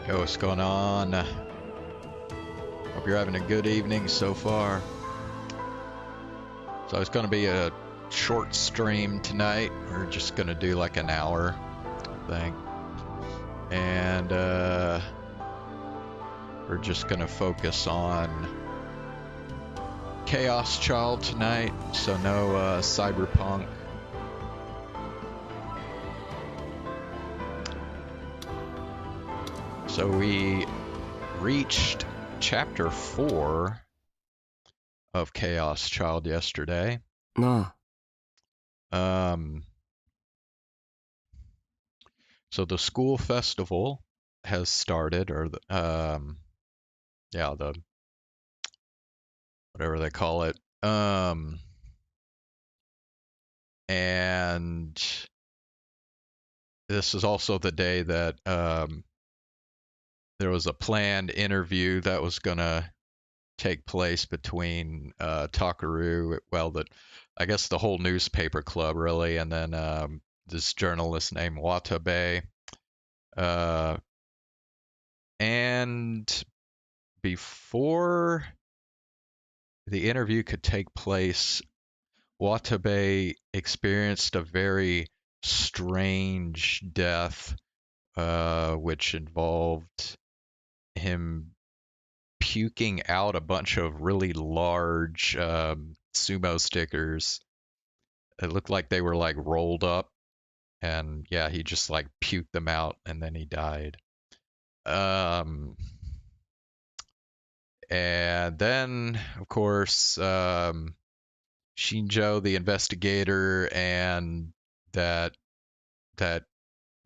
Yo, what's going on? Hope you're having a good evening so far. So it's going to be a short stream tonight. We're just going to do like an hour thing. And we're just going to focus on Chaos Child tonight. So no cyberpunk. So we reached chapter 4 of Chaos Child yesterday. Nah. So the school festival has started, or the whatever they call it. And this is also the day that there was a planned interview that was gonna take place between Takuru, I guess the whole newspaper club really, and then this journalist named Watabe. And before the interview could take place, Watabe experienced a very strange death, which involved him puking out a bunch of really large sumo stickers. It looked like they were like rolled up, and yeah, he just like puked them out and then he died. And then, of course, Shinjo, the investigator, and that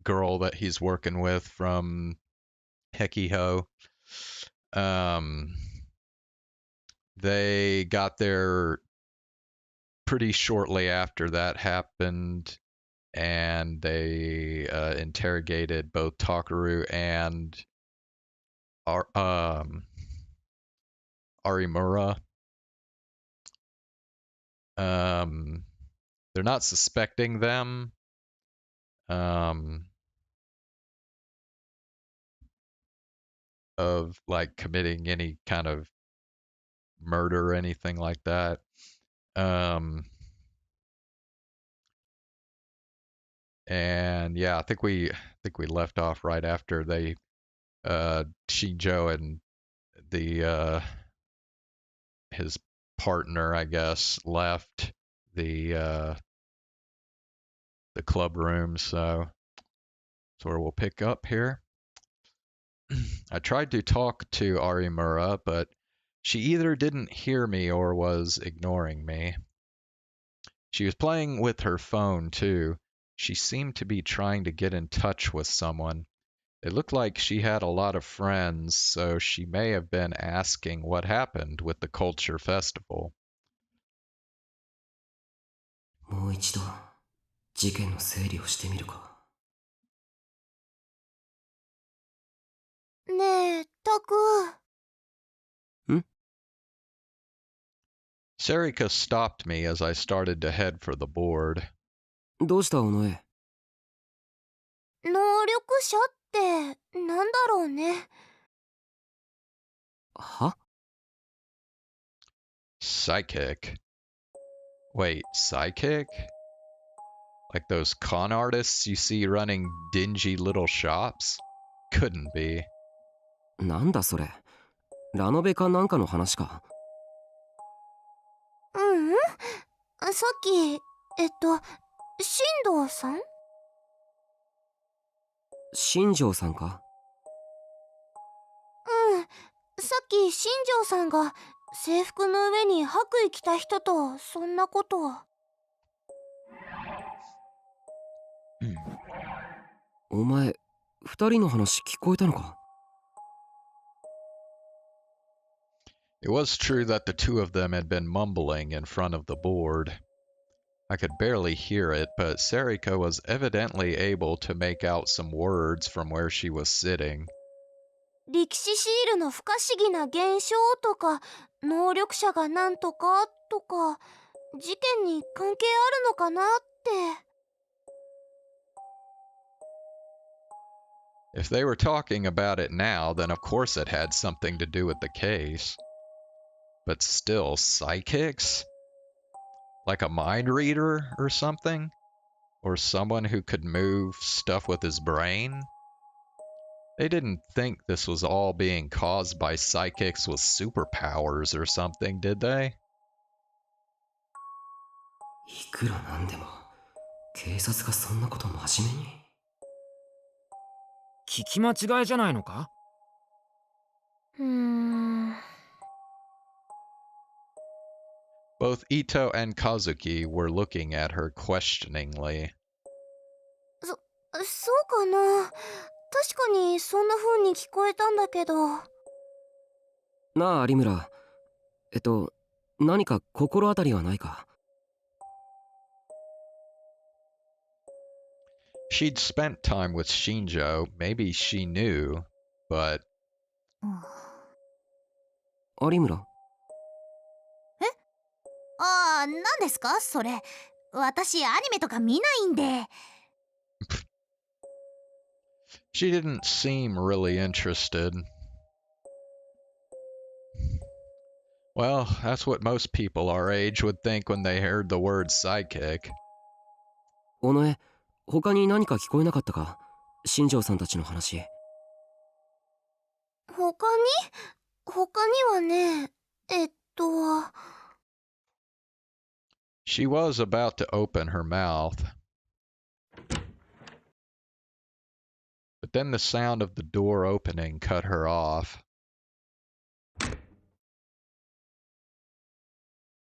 girl that he's working with from Hekiho, they got there pretty shortly after that happened, and they interrogated both Takuru and Arimura. They're not suspecting them. Of like committing any kind of murder or anything like that. And yeah, I think we left off right after they Shinjo and the his partner, I guess, left the club room, so that's where we'll pick up here. I tried to talk to Arimura, but she either didn't hear me or was ignoring me. She was playing with her phone too. She seemed to be trying to get in touch with someone. It looked like she had a lot of friends, so she may have been asking what happened with the culture festival. もう一度事件の整理をしてみるか。ねえ、タク。ん？ Sarika stopped me as I started to head for the board. どうした尾上？能力者ってなんだろうね。は？ Psychic. Wait, psychic? Like those con artists you see running dingy little shops? Couldn't be. なんだそれ。ラノベかなんかの話か。ううん。さっき、新藤さん？新庄さんか？うん。さっき新庄さんが制服の上に白衣着た人とそんなことを。お前、二人の話聞こえたのか？ It was true that the two of them had been mumbling in front of the board. I could barely hear it, but Sarika was evidently able to make out some words from where she was sitting. 歴史シールの不可思議な現象とか、能力者がなんとかとか、事件に関係あるのかなって。If they were talking about it now, then of course it had something to do with the case. But still, psychics? Like a mind reader or something? Or someone who could move stuff with his brain? They didn't think this was all being caused by psychics with superpowers or something, did they? いくらなんでも警察がそんなこと真面目に。聞き間違いじゃないのか？うーん。 Both Ito and Kazuki were looking at her questioningly. そうかな。確かにそんな風に聞こえたんだけど。なあ有村、何か心当たりはないか？ She'd spent time with Shinjo, maybe she knew, but 有村、ああ、何ですかそれ。私アニメとか見ないんで。she didn't seem really interested. Well, that's what most people our age would think when they heard the word psychic. 尾上、他に何か聞こえなかったか？新庄さんたちの話。他にはね、She was about to open her mouth. But then the sound of the door opening cut her off.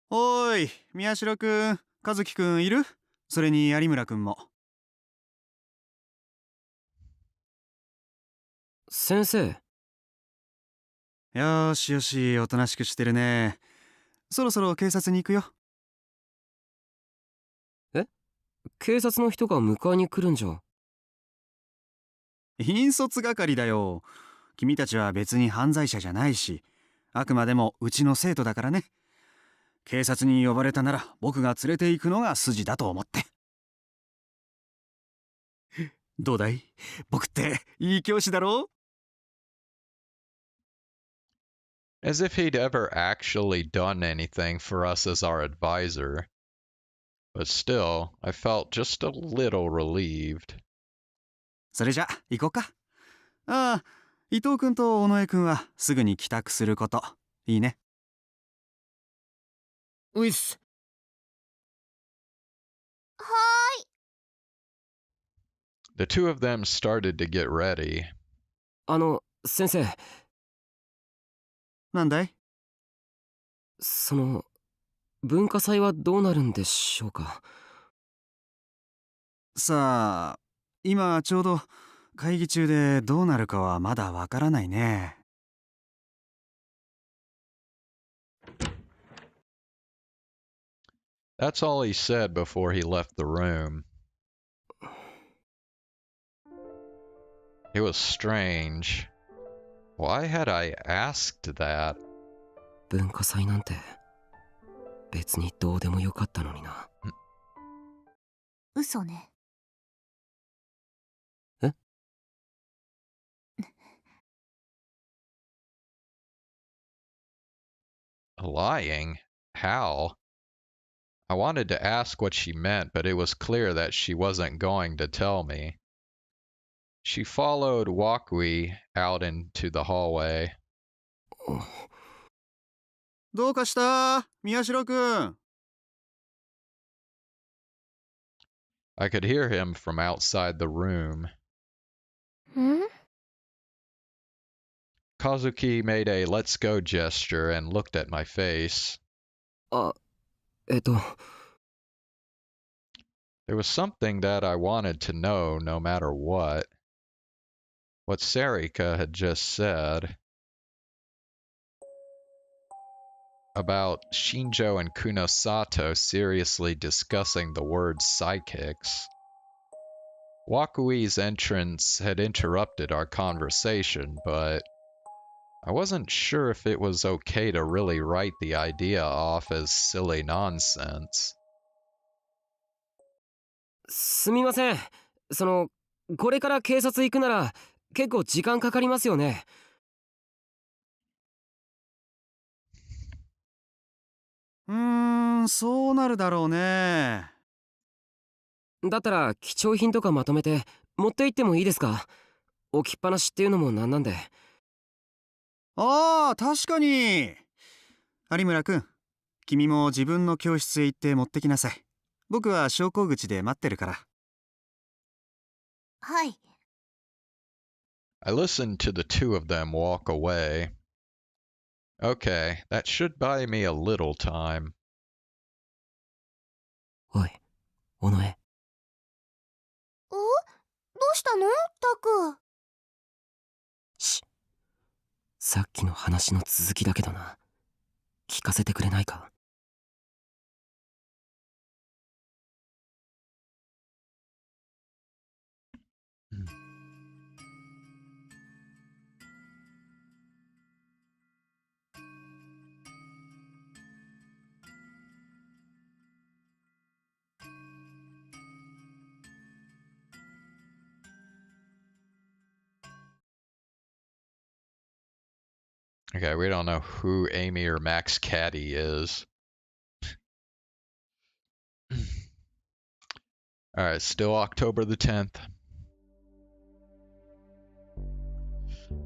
おーい、宮代くん、和樹くんいる？それに有村くんも。先生。よーしよし、おとなしくしてるね。そろそろ警察に行くよ。え？警察の人が迎えに来るんじゃ。引率係だよ。君たちは別に犯罪者じゃないし、あくまでもうちの生徒だからね。警察に呼ばれたなら僕が連れて行くのが筋だと思って。どうだい？僕っていい教師だろ？As if he'd ever actually done anything for us as our advisor. But still, I felt just a little relieved. それじゃ行こうか。ああ、伊藤くんと尾上くんはすぐに帰宅すること。いいね。ういっす。はーい。The two of them started to get ready. 先生。なんだい？文化祭はどうなるんでしょうか？さあ、今ちょうど会議中でどうなるかはまだわからないね。That's all he said before he left the room. It was strange. Why had I asked that? 文化祭なんて別にどうでもよかったのにな。嘘ね。え？ Lying? How? I wanted to ask what she meant, but it was clear that she wasn't going to tell me. She followed Wakui out into the hallway. どうかした？宮代くん。I could hear him from outside the room. ん？ Kazuki made a let's go gesture and looked at my face. あ、There was something that I wanted to know no matter what. What Sarika had just said about Shinjo and Kunosato seriously discussing the word psychics. Wakui's entrance had interrupted our conversation, but I wasn't sure if it was okay to really write the idea off as silly nonsense. すみません。これから警察行くなら結構時間かかりますよね。そうなるだろうね。だったら貴重品とかまとめて持って行ってもいいですか？置きっぱなしっていうのもなんなんで。ああ、確かに。有村くん、君も自分の教室へ行って持ってきなさい。僕は昇降口で待ってるから。はい。 I listened to the two of them walk away. Okay, that should buy me a little time. おい、尾上。どうしたのタク？さっきの話の続きだけどな。聞かせてくれないか？Okay, we don't know who Amy or Max Caddy is. Alright, still October the 10th.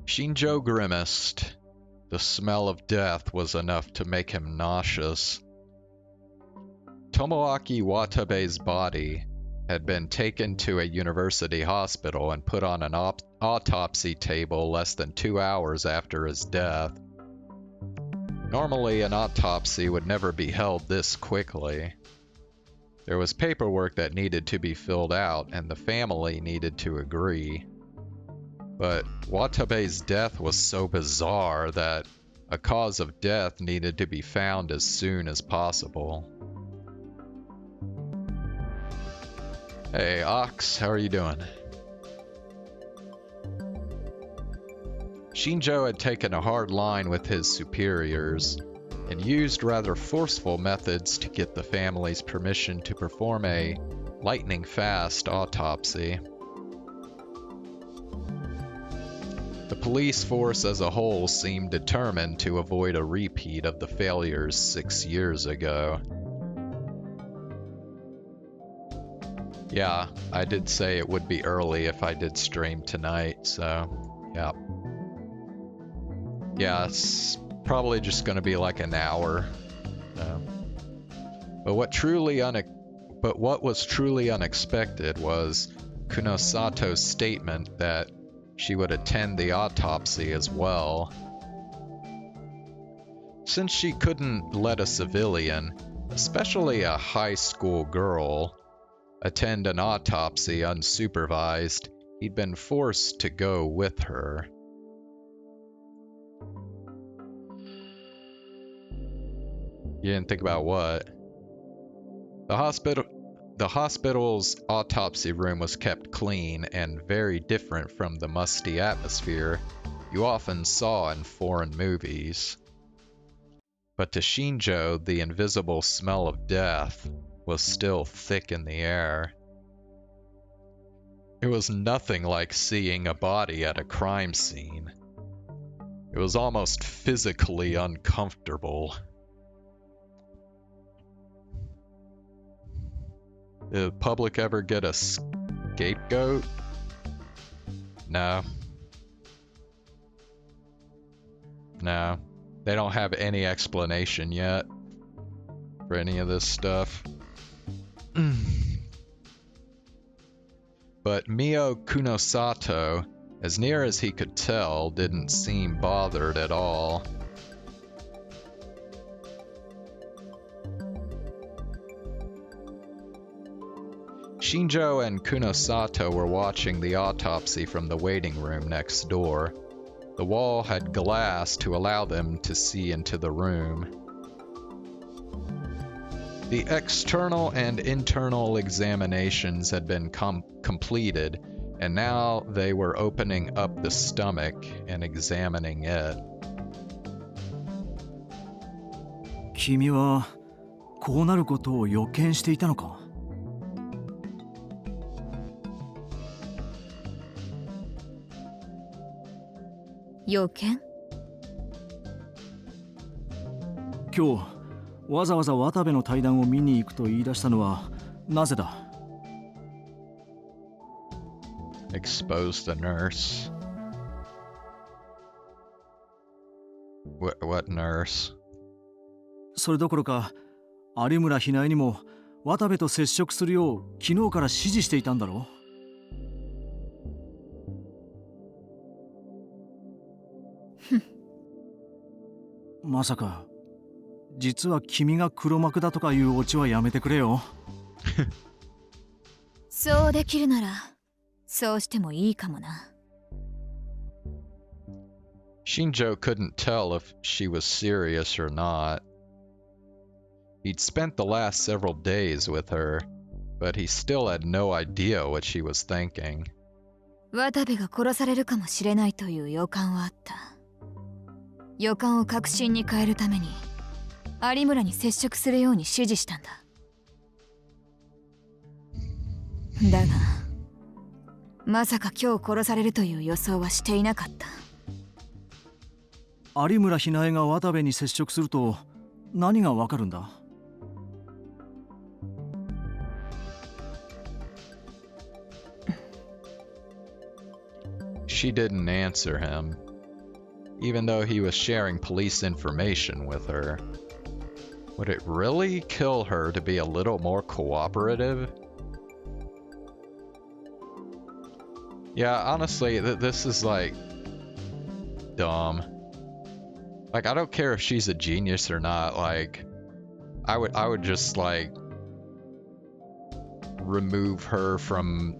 Shinjo grimaced. The smell of death was enough to make him nauseous. Tomoaki Watabe's body had been taken to a university hospital and put on an autopsy table less than 2 hours after his death. Normally, an autopsy would never be held this quickly. There was paperwork that needed to be filled out, and the family needed to agree. But Watabe's death was so bizarre that a cause of death needed to be found as soon as possible. Hey, Ox, how are you doing? Shinjo had taken a hard line with his superiors and used rather forceful methods to get the family's permission to perform a lightning-fast autopsy. The police force as a whole seemed determined to avoid a repeat of the failures 6 years ago. Yeah, I did say it would be early if I did stream tonight, so yeah. Yeah, it's probably just going to be like an hour. But what was truly unexpected was Kunosato's statement that she would attend the autopsy as well. Since she couldn't let a civilian, especially a high school girl, attend an autopsy unsupervised, he'd been forced to go with her. You didn't think about what? The hospital's autopsy room was kept clean and very different from the musty atmosphere you often saw in foreign movies. But to Shinjo, the invisible smell of death was still thick in the air. It was nothing like seeing a body at a crime scene. It was almost physically uncomfortable. Did the public ever get a scapegoat? No. No. They don't have any explanation yet for any of this stuff. But Mio Kunosato, as near as he could tell, didn't seem bothered at all. Shinjo and Kunosato were watching the autopsy from the waiting room next door. The wall had glass to allow them to see into the room. The external and internal examinations had been completed, and now they were opening up the stomach and examining it. 君はこうなることを予見していたのか？要件？今日わざわざ渡部の対談を見に行くと言い出したのはなぜだ？ Expose the nurse. What nurse? それどころか有村ひなえにも渡部と接触するよう昨日から指示していたんだろう？まさか実は君が黒幕だとかいうオチはやめてくれよ。そうできるならそうしてもいいかもな。Shinjo couldn't tell if she was serious or not. He'd spent the last several days with her, but he still had no idea what she was thinking. 渡部が殺されるかもしれないという予感はあった。予感を確信に変えるために有村に接触するように指示したんだ。だがまさか今日殺されるという予想はしていなかった。有村ひなえが渡部に接触すると何がわかるんだ？She didn't answer him, even though he was sharing police information with her. Would it really kill her to be a little more cooperative? Yeah, honestly, this is like dumb. Like, I don't care if she's a genius or not. Like, I would just like remove her from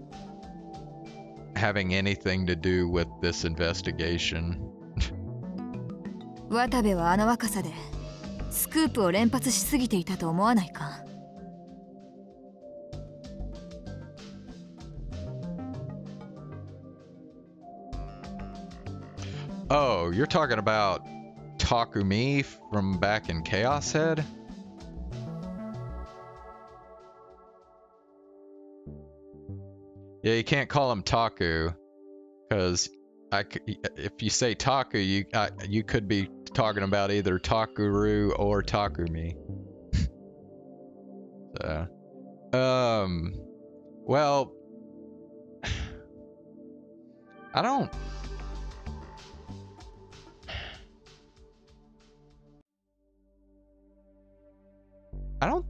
having anything to do with this investigation. 渡部はあの若さでスクープを連発しすぎていたと思わないか？Oh, you're talking about Takumi from back in Chaos Head? Yeah, you can't call him Taku, because if you say Taku, you could be talking about either Takuru or Takumi. So, well, I don't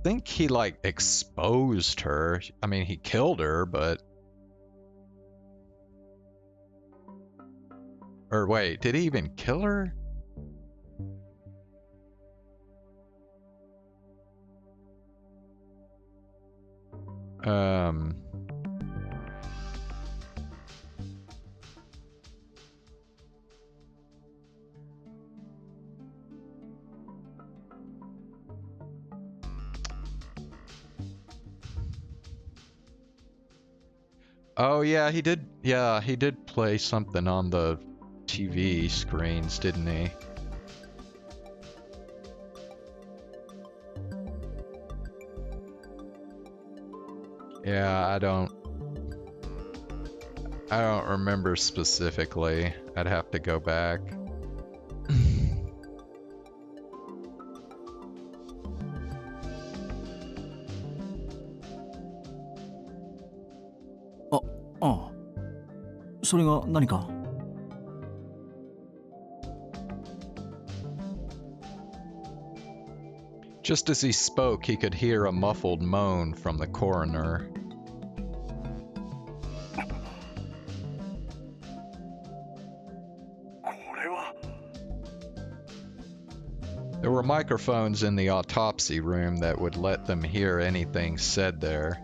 think he like exposed her. I mean, he killed her, but or wait, did he even kill her? Oh yeah, he did. Yeah, he did play something on the TV screens, didn't he? Yeah, I don't remember specifically. I'd have to go back.ああ、それが何か？Just as he spoke, he could hear a muffled moan from the coroner. There were microphones in the autopsy room that would let them hear anything said there.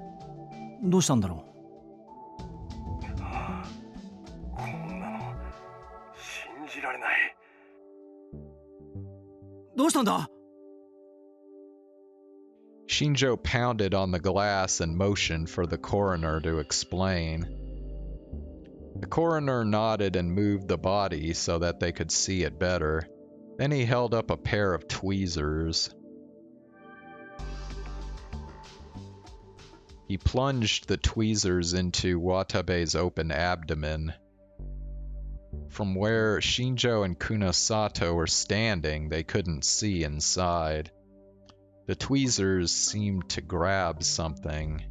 どうしたんだろう？どうしたんだ？ Shinjo pounded on the glass and motioned for the coroner to explain. The coroner nodded and moved the body so that they could see it better. Then he held up a pair of tweezers. He plunged the tweezers into Watabe's open abdomen. From where Shinjo and Kunosato were standing, they couldn't see inside. The tweezers seemed to grab something.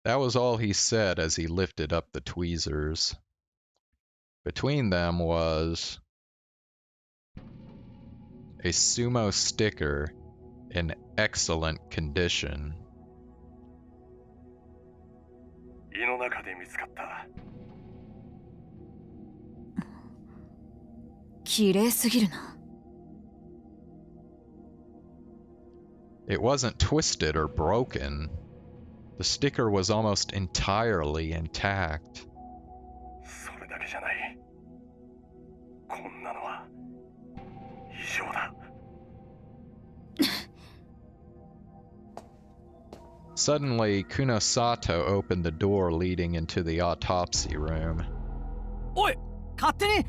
That was all he said as he lifted up the tweezers. Between them was a sumo sticker in excellent condition. 胃の中で見つかった。綺麗すぎるな。It wasn't twisted or broken. The sticker was almost entirely intact. それだけじゃない。こんなのは異常だ。Suddenly, Kunosato opened the door leading into the autopsy room. おい、勝手に。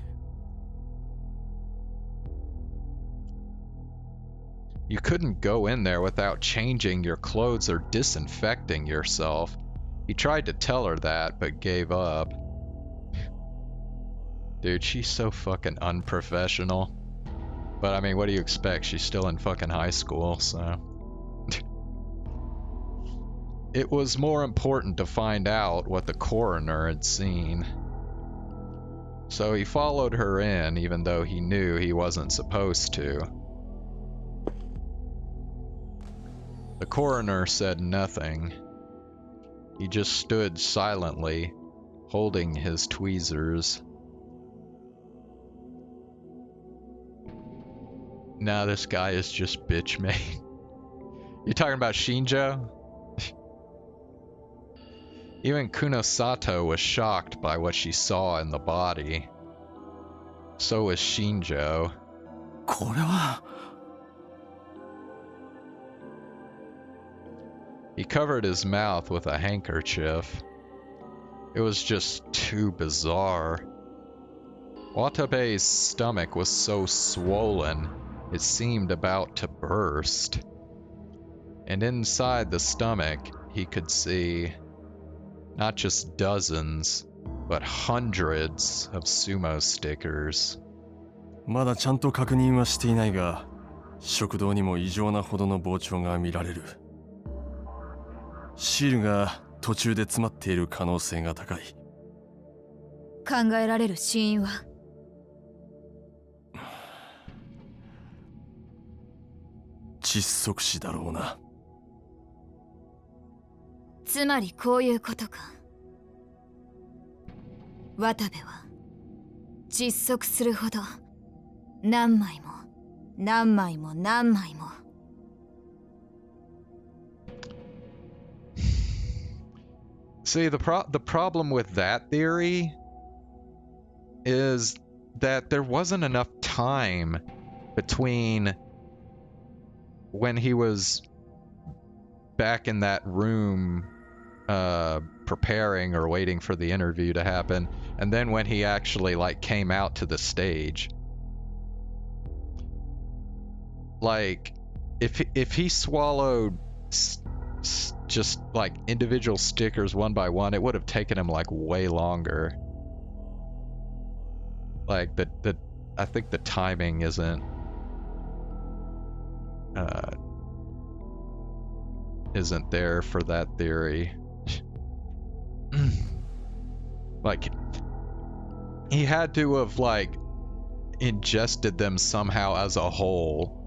You couldn't go in there without changing your clothes or disinfecting yourself. He tried to tell her that, but gave up. Dude, she's so fucking unprofessional. But I mean, what do you expect? She's still in fucking high school, so... It was more important to find out what the coroner had seen. So he followed her in, even though he knew he wasn't supposed to. The coroner said nothing. He just stood silently, holding his tweezers. Nah, this guy is just bitch made. You talking about Shinjo? Even Kunosato was shocked by what she saw in the body. So was Shinjo. これは。 He covered his mouth with a handkerchief. It was just too bizarre. Watabe's stomach was so swollen, it seemed about to burst. And inside the stomach, he could see not just dozens, but hundreds of sumo stickers. まだちゃんと確認はしていないが、食道にも異常なほどの膨張が見られる。シールが途中で詰まっている可能性が高い。考えられる死因は？窒息死だろうな。つまりこういうことか。渡部は窒息するほど何枚も何枚も何枚も。See, the problem with that theory is that there wasn't enough time between when he was back in that room preparing or waiting for the interview to happen, and then when he actually like came out to the stage. Like if he swallowed just like individual stickers one by one, it would have taken him like way longer. Like I think the timing isn't there for that theory. Like he had to have like ingested them somehow as a whole.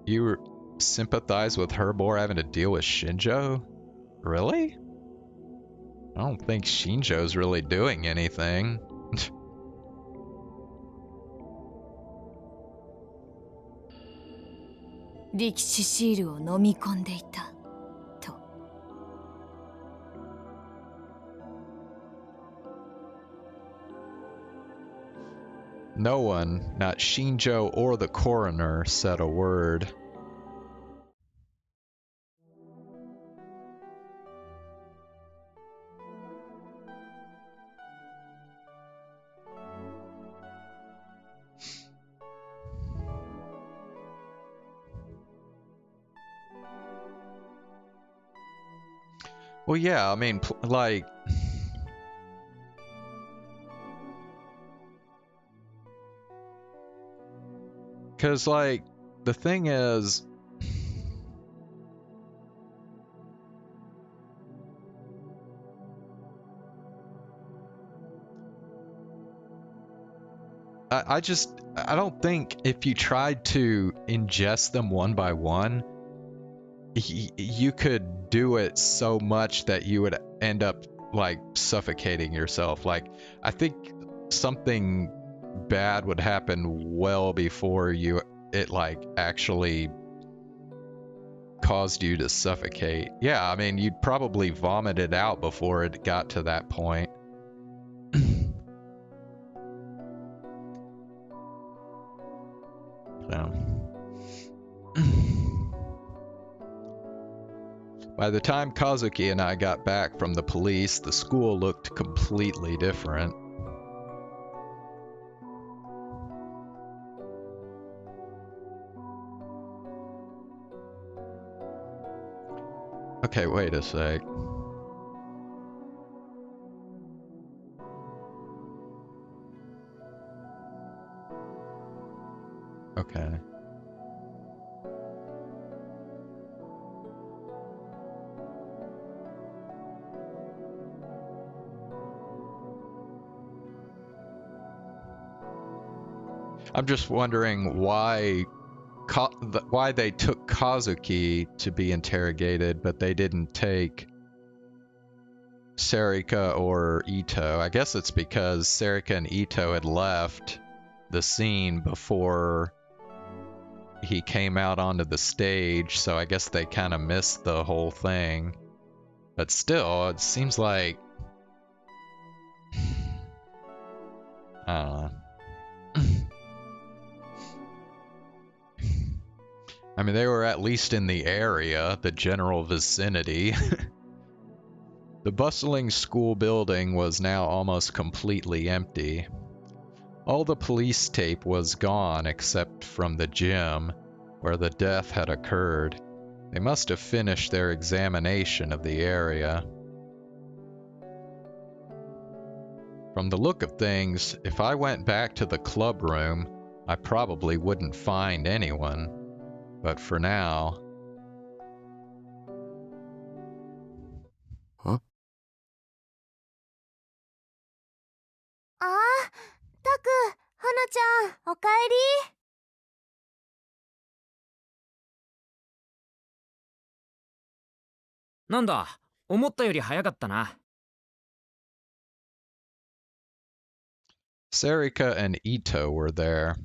You sympathize with her more having to deal with Shinjo? Really? I don't think Shinjo's really doing anything. No one, not Shinjo or the coroner, said a word. Well, yeah, I mean, like... Because, like, the thing is... I don't think if you tried to ingest them one by one, you could do it so much that you would end up like suffocating yourself. Like, I think something bad would happen well before it like actually caused you to suffocate. Yeah, I mean, you'd probably vomit it out before it got to that point. So. By the time Kazuki and I got back from the police, the school looked completely different. Okay, wait a sec. Okay. I'm just wondering why they took Kazuki to be interrogated, but they didn't take Sarika or Ito. I guess it's because Sarika and Ito had left the scene before he came out onto the stage, so I guess they kind of missed the whole thing. But still, it seems like... I don't know. I mean, they were at least in the area, the general vicinity. The bustling school building was now almost completely empty. All the police tape was gone except from the gym, where the death had occurred. They must have finished their examination of the area. From the look of things, if I went back to the club room, I probably wouldn't find anyone. But for now... Huh? ああ、タク、花ちゃん、おかえり。なんだ、思ったより早かったな。Sarika and Ito were there.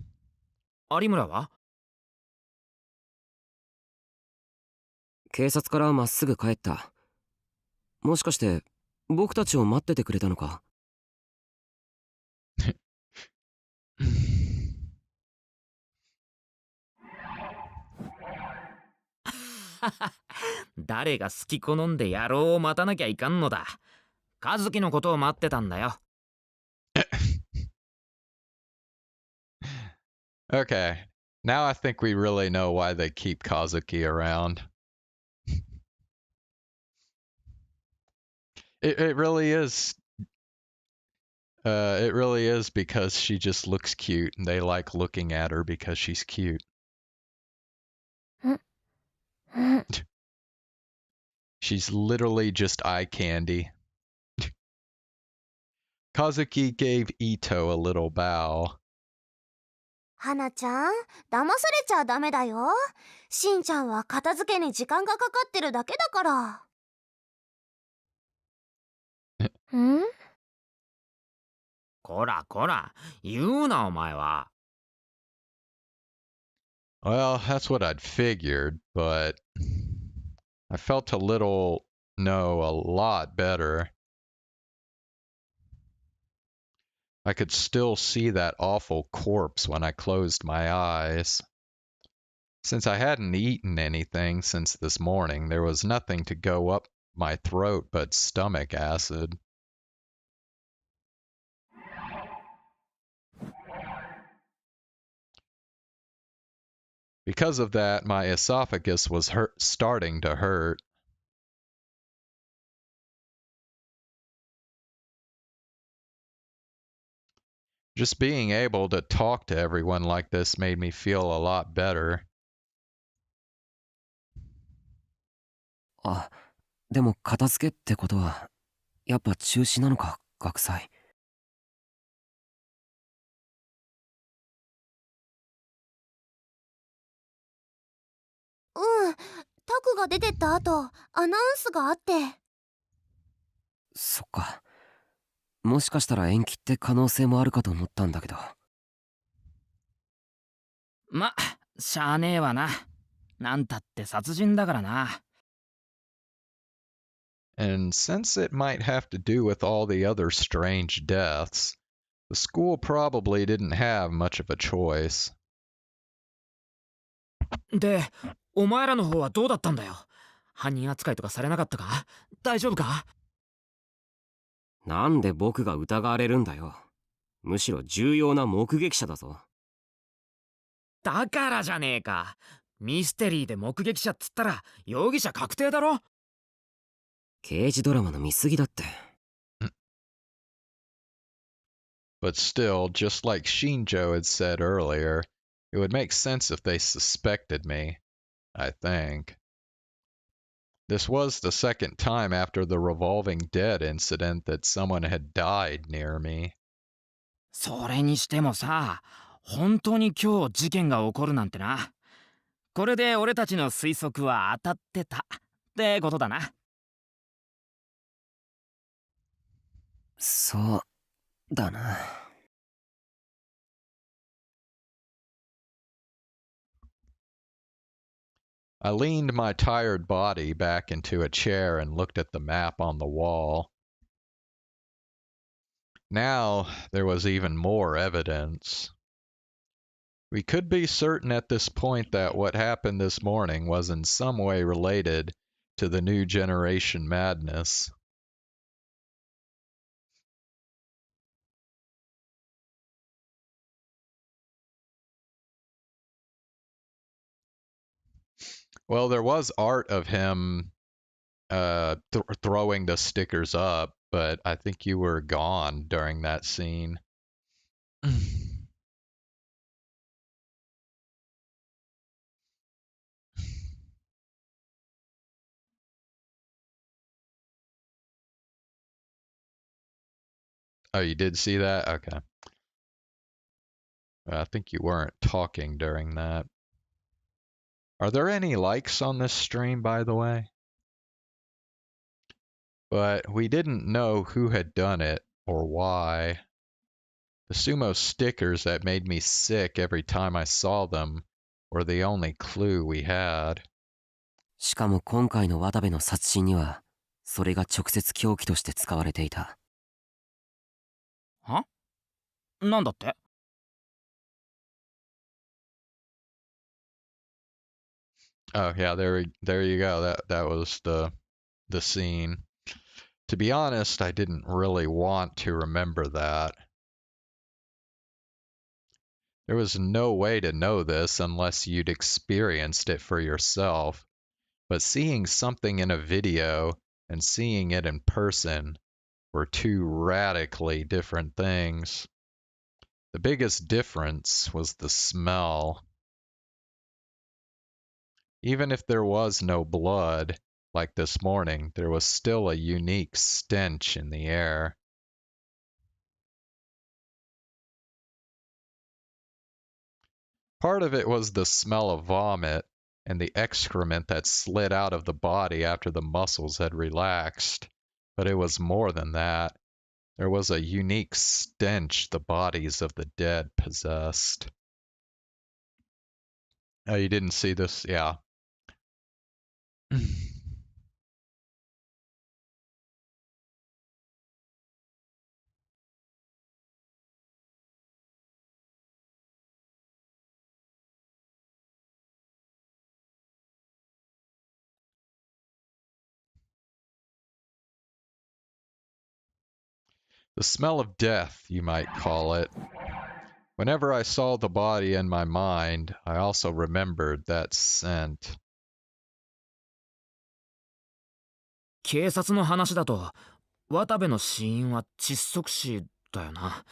有村は？警察からまっすぐ帰った。もしかして僕たちを待っててくれたのか？誰が好き好んで野郎を待たなきゃいかんのだ。和樹のことを待ってたんだよ。Okay, now I think we really know why they keep Kazuki around. It really is. It really is because she just looks cute, and they like looking at her because she's cute. She's literally just eye candy. Kazuki gave Ito a little bow. 花ちゃん、騙されちゃダメだよ。しんちゃんは片付けに時間がかかってるだけだから。ん？こらこら、言うなお前は。Well, that's what I'd figured, but I felt a little, no, a lot better. I could still see that awful corpse when I closed my eyes. Since I hadn't eaten anything since this morning, there was nothing to go up my throat but stomach acid. Because of that, my esophagus was starting to hurt. Just being able to talk to everyone like this made me feel a lot better. あ、でも片付けってことはやっぱ中止なのか、学祭。タクが出てった後アナウンスがあって。そっか。もしかしたら延期って可能性もあるかと思ったんだけど。ま、しゃあねえわな。なんたって殺人だからな。And since it might have to do with all the other strange deaths, the school probably didn't have much of a choice. で、お前らの方はどうだったんだよ。犯人扱いとかされなかったか？大丈夫か？なんで僕が疑われるんだよ。むしろ重要な目撃者だぞ。だからじゃねえか。ミステリーで目撃者っつったら容疑者確定だろ。刑事ドラマの見過ぎだって。But still, just like Shinjo had said earlier, it would make sense if they suspected me, I think. This was the second time after the revolving dead incident that someone had died near me. それにしてもさ、本当に今日事件が起こるなんてな。これで俺たちの推測は当たってたってことだな。そうだな。I leaned my tired body back into a chair and looked at the map on the wall. Now there was even more evidence. We could be certain at this point that what happened this morning was in some way related to the new generation madness. Well, there was art of him throwing the stickers up, but I think you were gone during that scene. Oh, you did see that? Okay. I think you weren't talking during that. Are there any likes on this stream, by the way? But we didn't know who had done it or why. The sumo stickers that made me sick every time I saw them were the only clue we had. しかも今回の渡部の殺人にはそれが直接凶器として使われていた。は？なんだって？ Oh yeah, there you go. That was the scene. To be honest, I didn't really want to remember that. There was no way to know this unless you'd experienced it for yourself. But seeing something in a video and seeing it in person were two radically different things. The biggest difference was the smell. Even if there was no blood, like this morning, there was still a unique stench in the air. Part of it was the smell of vomit and the excrement that slid out of the body after the muscles had relaxed. But it was more than that. There was a unique stench the bodies of the dead possessed. Oh, you didn't see this? Yeah. The smell of death, you might call it. Whenever I saw the body in my mind, I also remembered that scent. 警察の話だと渡部の死因は窒息死だよな。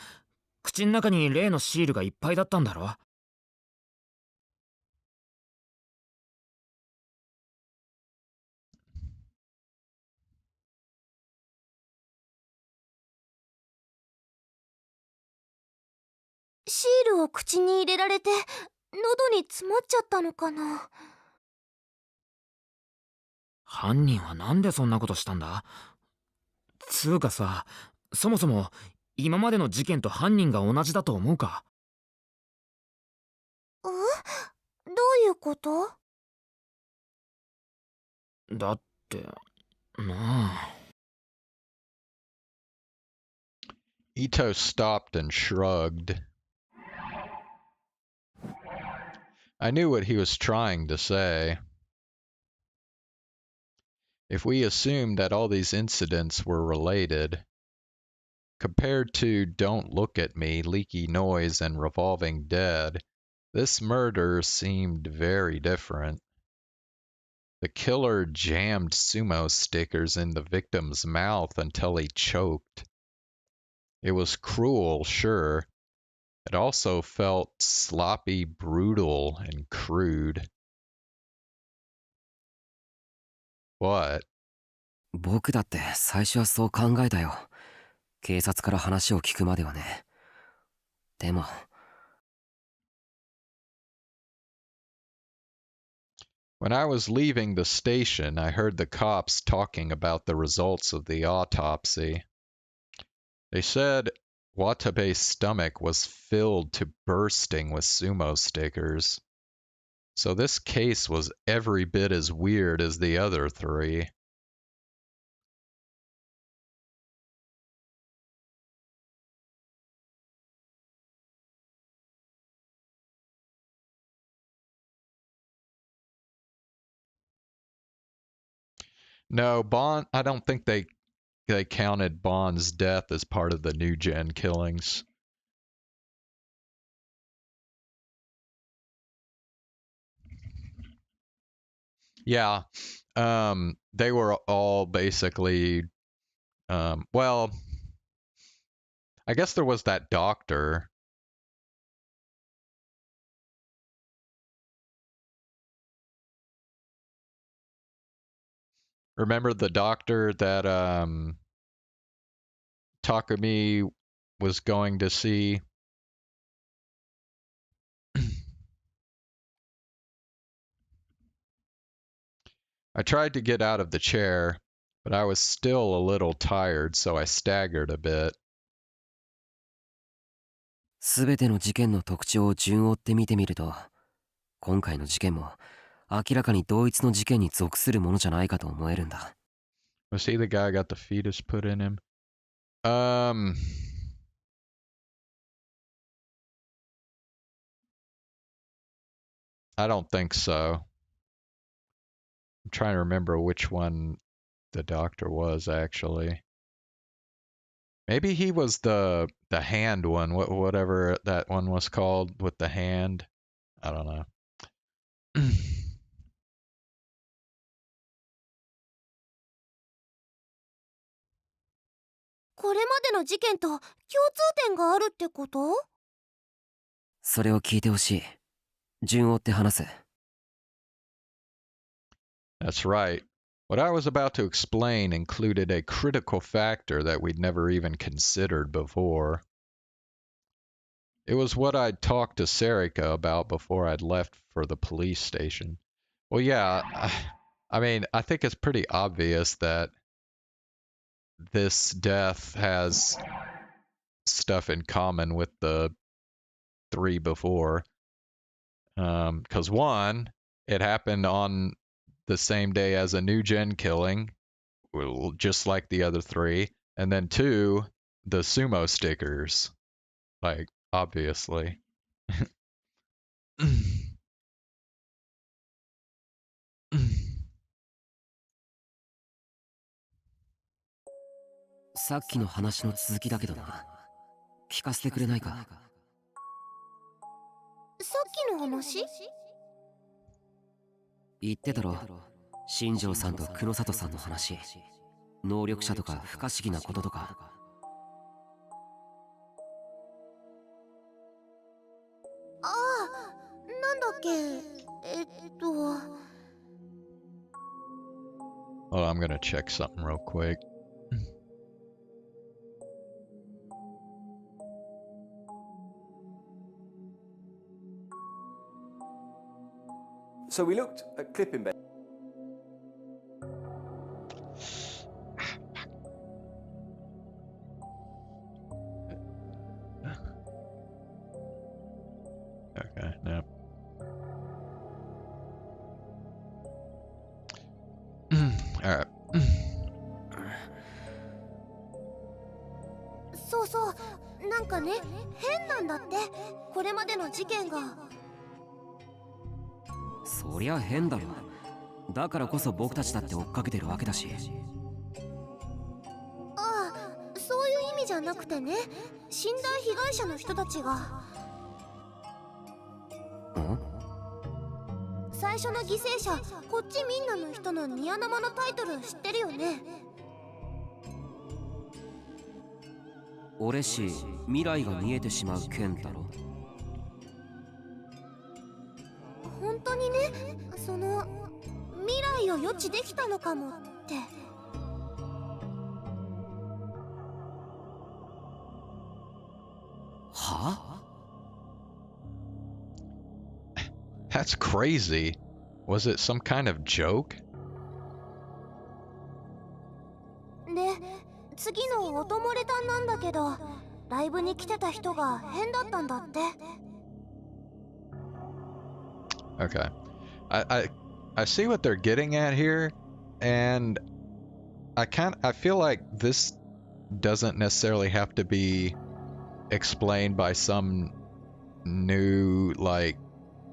口の中に例のシールがいっぱいだったんだろ。シールを口に入れられて喉に詰まっちゃったのかな。犯人はなんでそんなことしたんだ？つうかさ、そもそも今までの事件と犯人が同じだと思うか？どういうこと？だってなあ。Ito stopped and shrugged. I knew what he was trying to say. If we assumed that all these incidents were related, compared to Don't Look at Me, Leaky Noise, and Revolving Dead, this murder seemed very different. The killer jammed sumo stickers in the victim's mouth until he choked. It was cruel, sure. It also felt sloppy, brutal, and crude. What? 僕だって最初はそう考えたよ。警察から話を聞くまではね。でも。When I was leaving the station, I heard the cops talking about the results of the autopsy. They said Watabe's stomach was filled to bursting with sumo stickers. So this case was every bit as weird as the other three. No, Bond, I don't think they counted Bond's death as part of the new gen killings. Yeah. They were all basically well, I guess there was that doctor. Remember the doctor that Takumi was going to see? I tried to get out of the chair, but I was still a little tired, so I staggered a bit. すべての事件の特徴を順を追って見てみると、今回の事件も明らかに同一の事件に属するものじゃないかと思えるんだ。Was he the guy who got the fetus put in him? I don't think so. I'm trying to remember which one the doctor was actually. Maybe he was the hand one, whatever that one was called with the hand. I don't know. これまでの事件と共通点があるってこと？それを聞いてほしい。順を追って話す。That's right. What I was about to explain included a critical factor that we'd never even considered before. It was what I'd talked to Sarika about before I'd left for the police station. Well, yeah, I mean, I think it's pretty obvious that this death has stuff in common with the three before. Because one, it happened on the same day as a new gen killing, just like the other three. And then two, the sumo stickers. Like, obviously. さっきの話の続きだけどな。聞かせてくれないか。の話？言ってたろ、新庄さんと黒里さんの話。能力者とか不可思議なこととか。ああ、なんだっけ。Well, I'm gonna check something real quick. So we looked at clipping bait. Okay, no. Alright. そうそう、なんかね、変なんだって、これまでの事件が。そりゃ変だろ。だからこそ僕たちだって追っかけてるわけだし。ああ、そういう意味じゃなくてね、死んだ被害者の人たちが。最初の犠牲者、こっちみんなの人のニヤ生のタイトル知ってるよね。俺し、未来が見えてしまう剣だろ。本当にね、その未来を予知できたのかもって。は？ That's crazy. Was it some kind of joke? で、次の音漏れ単なんだけど、ライブに来てた人が変だったんだって。Okay. I see what they're getting at here, and I feel like this doesn't necessarily have to be explained by some new, like,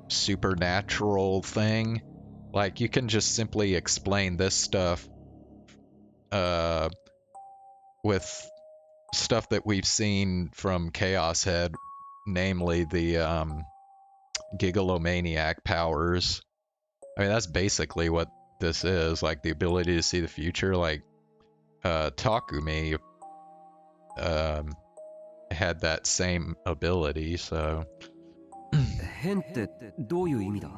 supernatural thing. Like, you can just simply explain this stuff with stuff that we've seen from Chaos Head, namely the Gigalomaniac powers. I mean, that's basically what this is, like the ability to see the future. Like Takumi had that same ability, so 変ってどういう意味だ？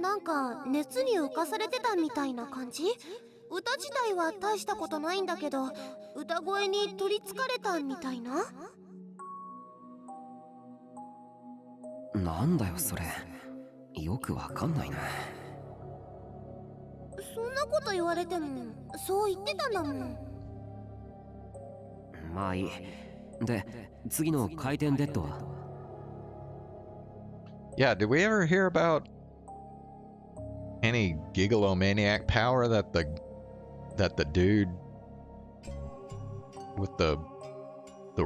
なんか熱に浮かされてたみたいな感じ。歌自体は大したことないんだけど、歌声に取りつかれたみたいな。なんだよそれ。よくわかんないな。そんなこと言われても、そう言ってたんだもん。まあいい。で、次の回転デッドは？ yeah, did we ever hear about any Gigalomaniac power that the dude with the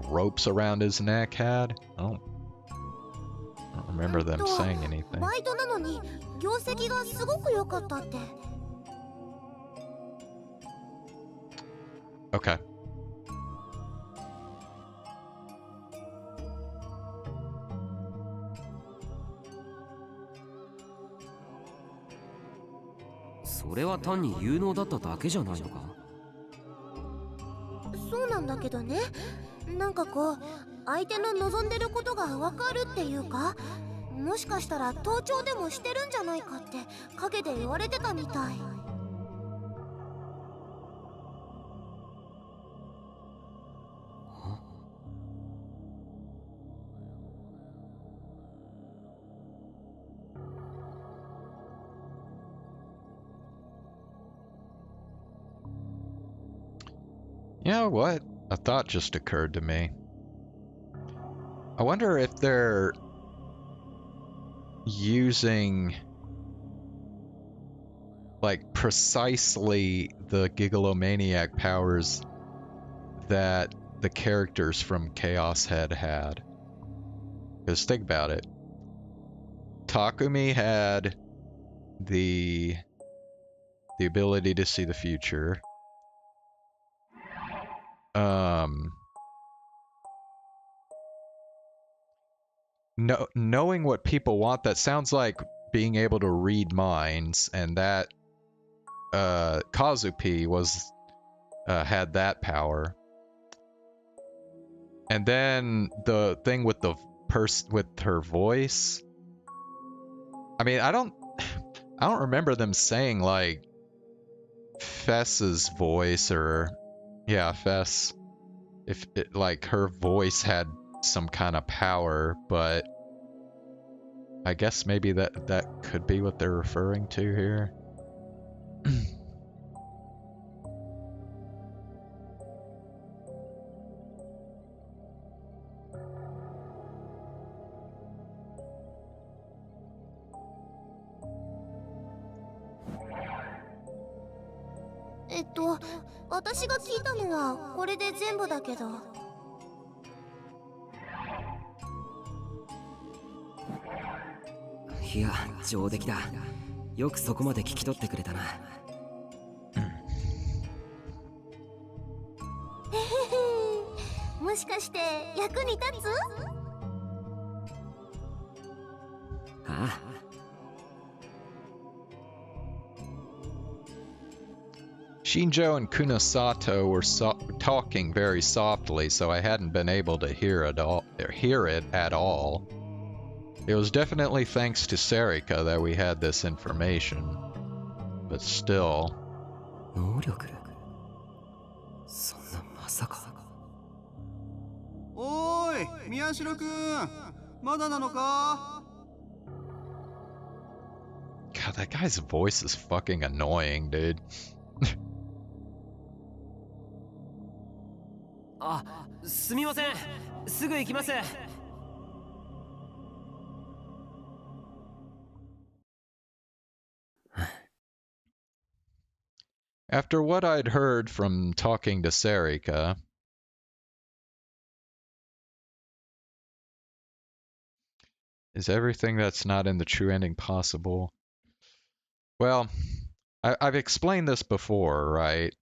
ropes around his neck had? I don't remember them saying anything. バイトなのに業績がすごく良かったって。Okay. それは単に有能だっただけじゃないのか？そうなんだけどね、なんかこう相手の望んでることがわかるっていうか、もしかしたら盗聴でもしてるんじゃないかって陰で言われてたみたい。You know what? A thought just occurred to me. I wonder if they're using like precisely the Gigalomaniac powers that the characters from Chaos Head had. Because think about it. Takumi had the ability to see the future. knowing what people want, that sounds like being able to read minds, and that Kazupi was had that power. And then the thing with the with her voice. I mean, I don't remember them saying like Fess's voice, or yeah, Fess, if it, like her voice had some kind of power, but I guess maybe that could be what they're referring to here.えっと私が聞いたのはこれで全部だけど。いや、上出来だ。よくそこまで聞き取ってくれたな。もしかして役に立つ？ああ。Shinjo and Kunosato were talking very softly, so I hadn't been able to hear it at all. It was definitely thanks to Serika that we had this information, but still. 能力？そんなまさか。おーい、宮代くん、まだなのか？ God, that guy's voice is fucking annoying, dude. あ、すみません。すぐ行きます。After what I'd heard from talking to Serika, is everything that's not in the true ending possible? Well, I've explained this before, right?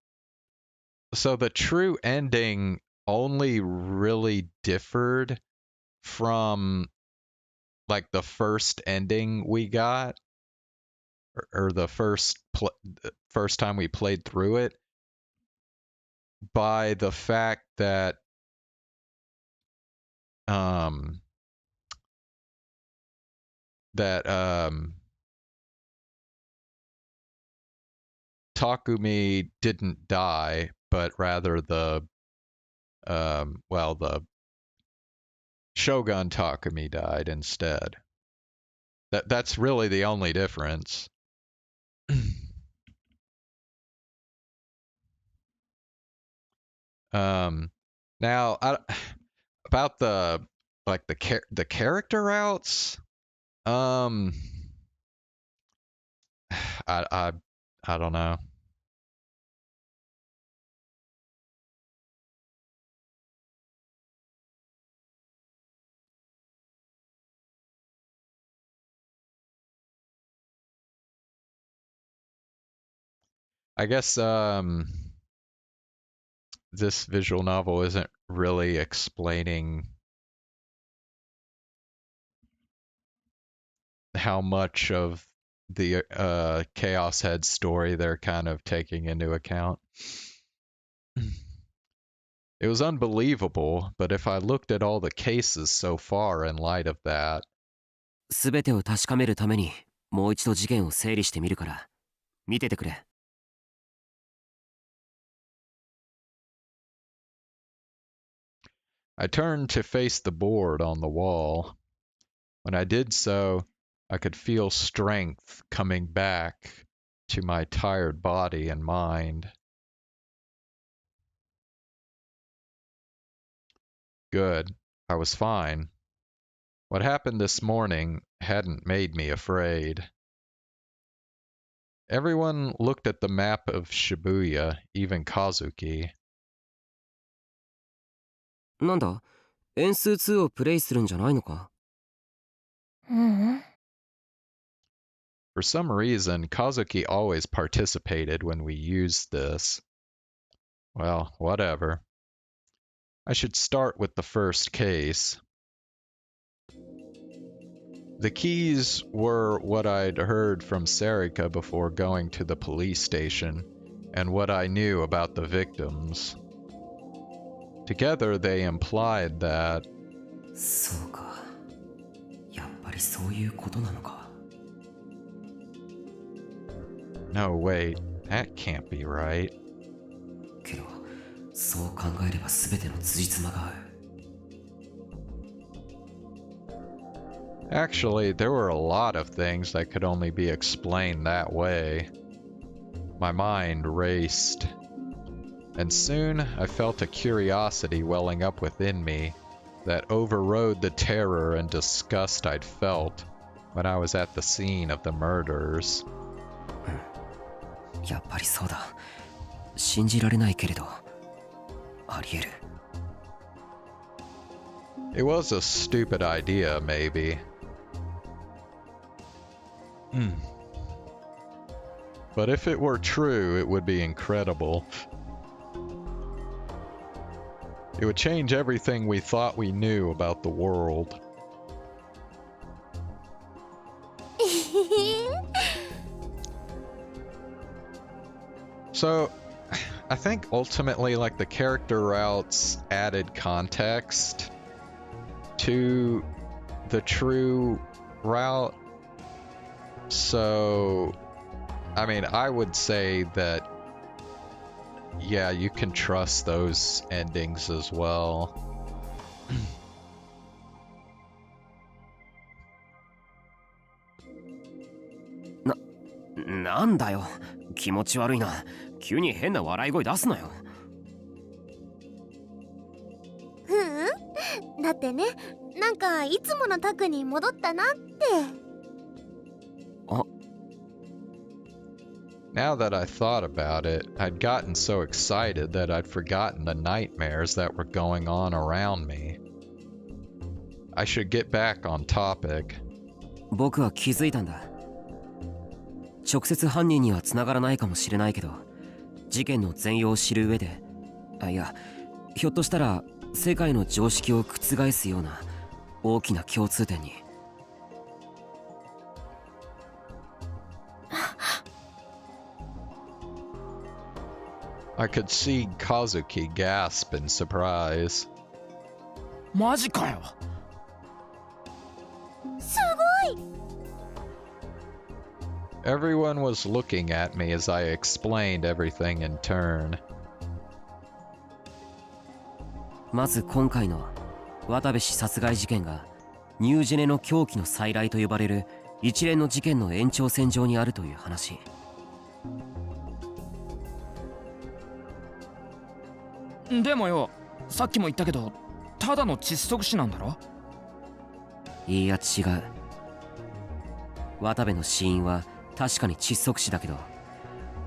So the true ending only really differed from like the first ending we got, or the first time we played through it, by the fact that Takumi didn't die, but rather the Shogun Takumi died instead. That's really the only difference. Now about the character routes, I don't know. I guess this visual novel isn't really explaining how much of the Chaos Head story they're kind of taking into account. It was unbelievable, but if I looked at all the cases so far in light of that, すべてを確かめるためにもう一度事件を整理してみるから見ててくれ。I turned to face the board on the wall. When I did so, I could feel strength coming back to my tired body and mind. Good. I was fine. What happened this morning hadn't made me afraid. Everyone looked at the map of Shibuya, even Kazuki. なんだ、円数2をプレイするんじゃないのか？For some reason, Kazuki always participated when we used this. Well, whatever. I should start with the first case. The keys were what I'd heard from Sarika before going to the police station, and what I knew about the victims. Together they implied that... そうか。やっぱりそういうことなのか。No, wait, that can't be right. けど、そう考えれば全ての辻褄が合う。Actually, there were a lot of things that could only be explained that way. My mind raced. And soon I felt a curiosity welling up within me that overrode the terror and disgust I'd felt when I was at the scene of the murders. やっぱりそうだ。信じられないけれど、あり得る。It was a stupid idea, maybe. But if it were true, it would be incredible. It would change everything we thought we knew about the world. So, I think ultimately, like, the character routes added context to the true route. So, I mean, I would say that, yeah, you can trust those endings as well. なんだよ。気持ち悪いな。急に変な笑い声出すなよ。だってね、なんかいつものタクに戻ったなって。あ。Now that I thought about it, I'd gotten so excited that I'd forgotten the nightmares that were going on around me. I should get back on topic. 僕は気づいたんだ。直接犯人には繋がらないかもしれないけど、事件の全容を知る上で、いや、ひょっとしたら世界の常識を覆すような大きな共通点に。I could see Kazuki gasp in surprise. マジかよ。すごい。Everyone was looking at me as I explained everything in turn. まず今回の渡部氏殺害事件がニュージェネの狂気の再来と呼ばれる一連の事件の延長線上にあるという話。でもよ、さっきも言ったけど、ただの窒息死なんだろ？いや違う。渡部の死因は確かに窒息死だけど、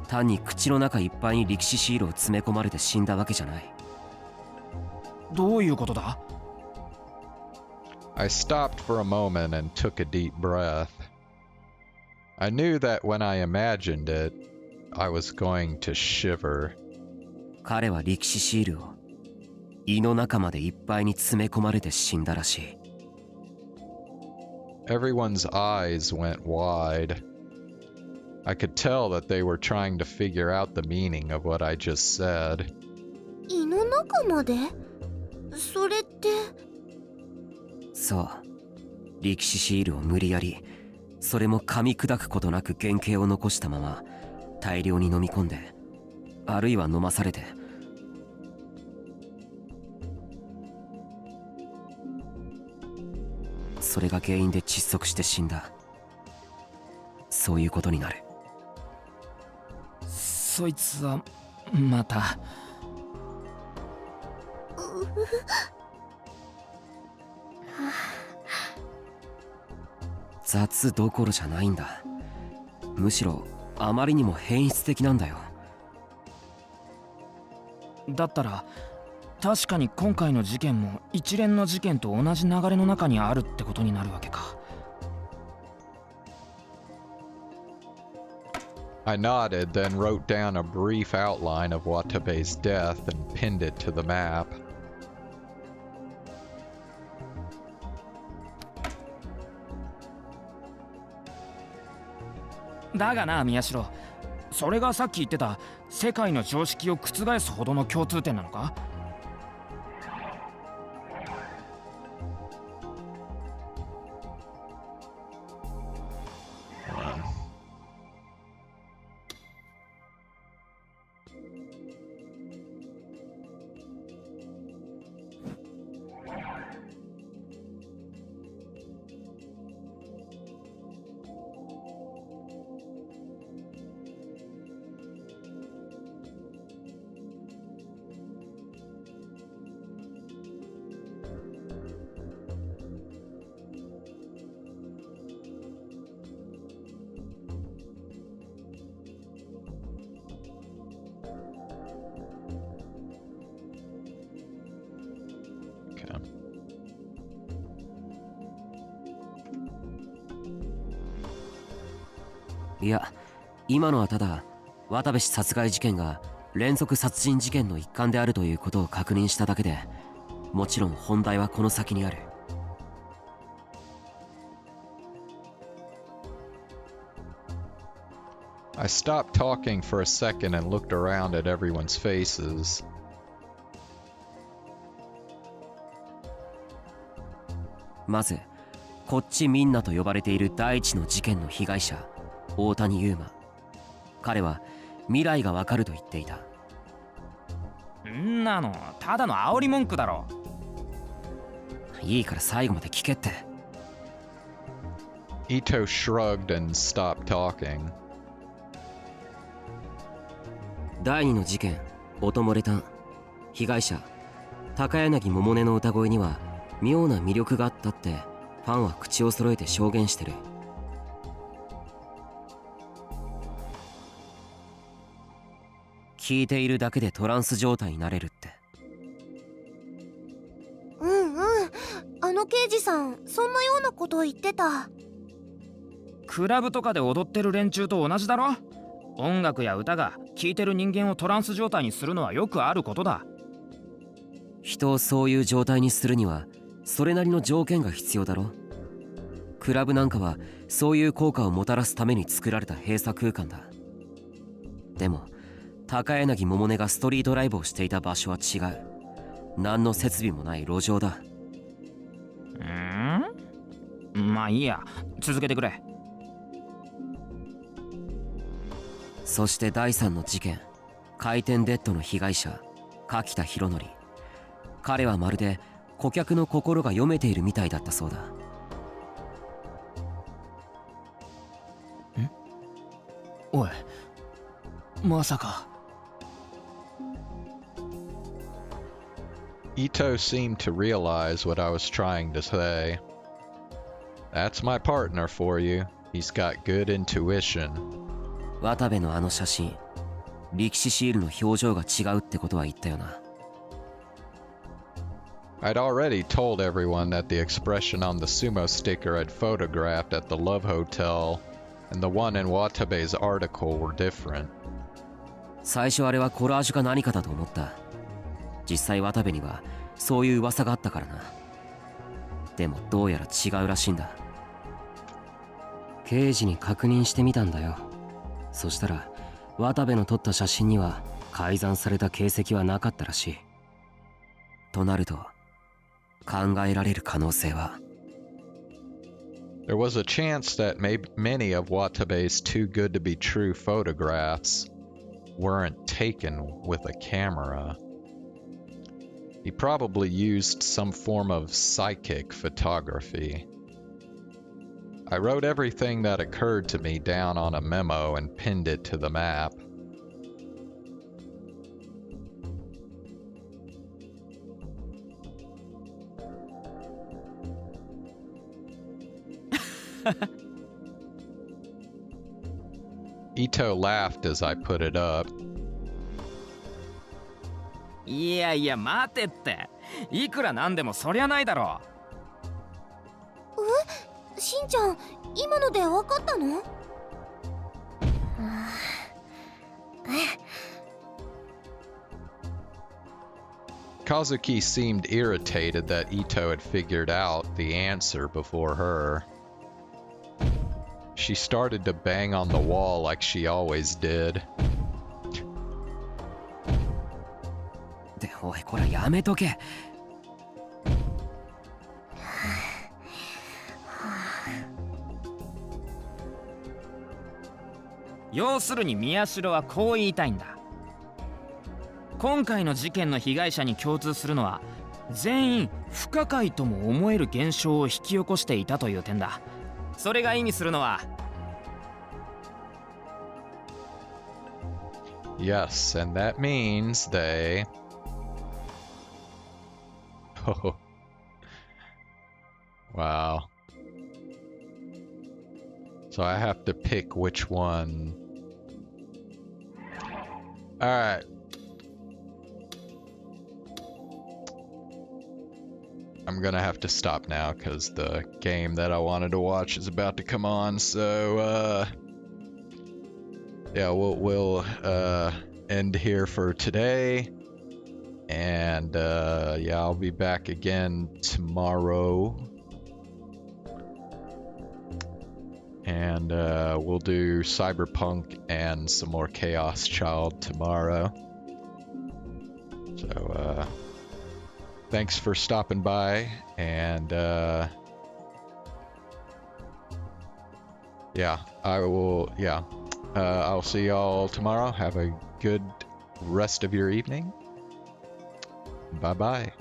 単に口の中いっぱいに力士シールを詰め込まれて死んだわけじゃない。どういうことだ？ I stopped for a moment and took a deep breath. I knew that when I imagined it, I was going to shiver. 彼は力士シールを胃の中までいっぱいに詰め込まれて死んだらしい。Everyone's eyes went wide. I could tell that they were trying to figure out the meaning of what I just said. 胃の中まで？それって。そう。力士シールを無理やり、それも噛み砕くことなく原型を残したまま大量に飲み込んで、あるいは飲まされて。それが原因で窒息して死んだ。そういうことになる。そいつはまた。雑どころじゃないんだ。むしろあまりにも変質的なんだよ。だったら確かに今回の事件も一連の事件と同じ流れの中にあるってことになるわけか。I nodded, then wrote down a brief outline of Watabe's death and pinned it to the map. だがな宮代、それがさっき言ってた世界の常識を覆すほどの共通点なのか？いや、今のはただ渡部氏殺害事件が連続殺人事件の一環であるということを確認しただけで、もちろん本題はこの先にある。I stopped talking for a second and looked around at everyone's faces. まず、こっちみんなと呼ばれている第一の事件の被害者、大谷優馬。彼は未来がわかると言っていた。んなのただの煽り文句だろ。いいから最後まで聞けって。Ito shrugged and stopped talking. 第二の事件、音漏れ炭。被害者、高柳百音の歌声には妙な魅力があったってファンは口を揃えて証言してる。聞いているだけでトランス状態になれるって。うんうん、あの刑事さんそんなようなことを言ってた。クラブとかで踊ってる連中と同じだろ。音楽や歌が聴いてる人間をトランス状態にするのはよくあることだ。人をそういう状態にするにはそれなりの条件が必要だろ。クラブなんかはそういう効果をもたらすために作られた閉鎖空間だ。でも高柳百音がストリートライブをしていた場所は違う。何の設備もない路上だ。まあいいや、続けてくれ。そして第3の事件、回転デッドの被害者柿田博則。彼はまるで顧客の心が読めているみたいだったそうだ。おい、まさか。Ito seemed to realize what I was trying to say. That's my partner for you. He's got good intuition. 渡部のあの写真、力士シールの表情が違うってことは言ったよな。I'd already told everyone that the expression on the sumo sticker I'd photographed at the Love Hotel and the one in Watabe's article were different. 最初あれはコラージュか何かだと思った。実際渡部にはそういう噂があったからな。でもどうやら違うらしいんだ。刑事に確認してみたんだよ。そしたら渡部の撮った写真には改ざんされた形跡はなかったらしい。となると考えられる可能性は、 There was a chance that many of Watabe's too good to be true photographs weren't taken with a camera. He probably used some form of psychic photography. I wrote everything that occurred to me down on a memo and pinned it to the map. Ito laughed as I put it up. いやいや待てって、いくらなんでもそりゃないだろ。しんちゃん、今ので分かったのKazuki seemed irritated that Ito had figured out the answer before her. She started to bang on the wall like she always did. で、おい、こらやめとけ。要するに宮代はこう言いたいんだ。今回の事件の被害者に共通するのは、全員不可解とも思える現象を引き起こしていたという点だ。それが意味するのは、 Yes, and that means they... Oh. Wow. So I have to pick which one. Alright. I'm gonna have to stop now because the game that I wanted to watch is about to come on, so yeah, we'll end here for today. And yeah, I'll be back again tomorrow. And we'll do Cyberpunk and some more Chaos Child tomorrow. So thanks for stopping by, and yeah, I'll see y'all tomorrow. Have a good rest of your evening. Bye bye.